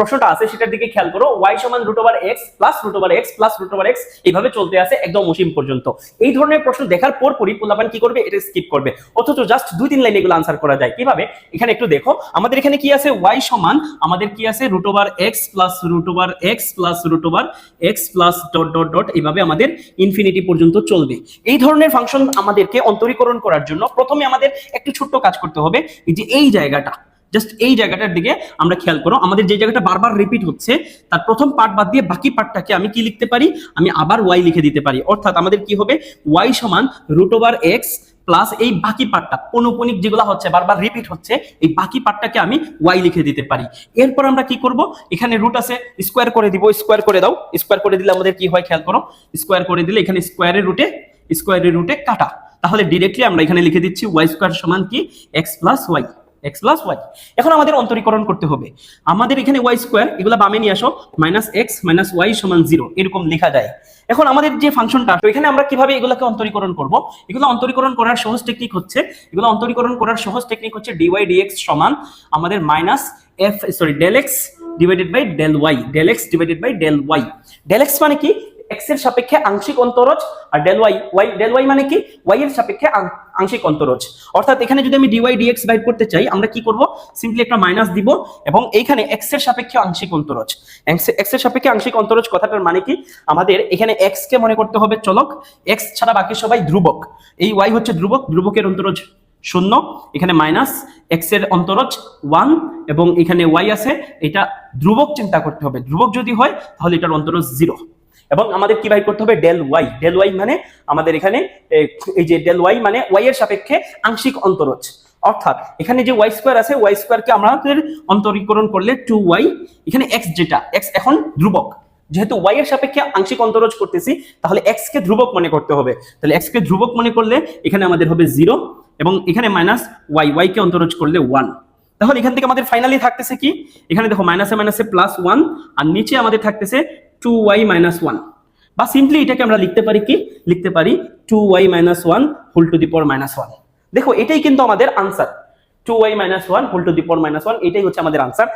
প্রশ্নটা আছে সেটার দিকে খেয়াল করো। y সমান √x plus √x plus √x এইভাবে চলতে আছে একদম অসীম পর্যন্ত। এই ধরনের প্রশ্ন দেখার পরই পোলাপান কি করবে, এটা স্কিপ করবে, অথচ জাস্ট 2-3 লাইনে এগুলো আনসার করা যায়। কিভাবে? এখানে একটু দেখো, আমাদের এখানে কি আছে, y সমান আমাদের কি আছে √x plus √x plus √x plus dot dot dot এইভাবে আমাদের ইনফিনিটি পর্যন্ত চলবে। এই ধরনের ফাংশন আমাদেরকে অন্তরীকরণ করার জন্য প্রথমে আমাদের একটু ছোট্ট কাজ করতে হবে। এই যে এই জায়গাটা, জাস্ট এই জায়গাটার দিকে আমরা খেয়াল করো, আমাদের যে জায়গাটা বারবার রিপিট হচ্ছে তার প্রথম পার্ট বাদ দিয়ে বাকি পার্টটাকে আমি কি লিখতে পারি, আমি আবার y লিখে দিতে পারি। অর্থাৎ আমাদের কি হবে, y সমান √x প্লাস এই বাকি পার্টটা পৌনঃপুনিক যেগুলো হচ্ছে বারবার রিপিট হচ্ছে এই বাকি পার্টটাকে আমি y লিখে দিতে পারি। এরপর আমরা কি করব, এখানে রুট আছে, স্কোয়ার করে দিব, স্কোয়ার করে দাও। স্কোয়ার করে দিলে আমাদের কি হয় খেয়াল করো, স্কোয়ার করে দিলে এখানে স্কোয়ারের রুটে কাটা, তাহলে ডিরেক্টলি আমরা এখানে লিখে দিচ্ছি y স্কোয়ার সমান কি x প্লাস y। এখন আমাদের অন্তরীকরণ করতে হবে। আমাদের এখানে y স্কোয়ার এগুলো বামে নিয়ে আসো, -x - y সমান 0 এরকম লেখা যায়। এখন আমাদের যে ফাংশনটা, তো এখানে আমরা কিভাবে এগুলোকে অন্তরীকরণ করব, এগুলো অন্তরীকরণ করার সহজ টেকনিক হচ্ছে dy dx সমান আমাদের del x divided by del y, del x মানে কি, x এর সাপেক্ষে আংশিক অন্তরজ, আর del y মানে কি, y এর সাপেক্ষে আংশিক অন্তরজ। অর্থাৎ এখানে যদি আমি dy dx বাইর করতে চাই, আমরা কি করব, সিম্পলি একটা মাইনাস দিব এবং এইখানে x এর সাপেক্ষে আংশিক অন্তরজ, কথাটার মানে কি, আমাদের এখানে x কে মনে করতে হবে চলক, x ছাড়া বাকি সবাই ধ্রুবক। এই y হচ্ছে ধ্রুবকের অন্তরজ 0, এখানে মাইনাস, x এর অন্তরজ 1 এবং এখানে y আছে, এটা ধ্রুবক চিন্তা করতে হবে। ধ্রুবক যদি হয় তাহলে এটার অন্তরজ 0। এবং আমাদের কি বাই করতে হবে, del y মানে আমাদের এখানে এই যে del y মানে y এর সাপেক্ষে আংশিক অন্তরজ। অর্থাৎ এখানে যে y স্কয়ার আছে, y স্কয়ারকে আমাদের অন্তরীকরণ করলে 2y, এখানে x যেটা, x এখন ধ্রুবক, যেহেতু y এর সাপেক্ষে আংশিক অন্তরজ করতেছি তাহলে x কে ধ্রুবক মনে করতে হবে। তাহলে x কে ধ্রুবক মনে করলে এখানে আমাদের হবে 0 এবং এখানে মাইনাস y কে অন্তরজ করলে 1। তাহলে এখান থেকে আমাদের ফাইনালি থাকতেছে কি, এখানে দেখো মাইনাসে প্লাস 1 আর নিচে আমাদের থাকতেছে 2y - 1, বা সিম্পলি এটাকে আমরা লিখতে পারি 2y - 1 whole to the power -1। দেখো এটাই কিন্তু আমাদের answer, 2y - 1 whole to the power -1, এটাই হচ্ছে আমাদের আনসার।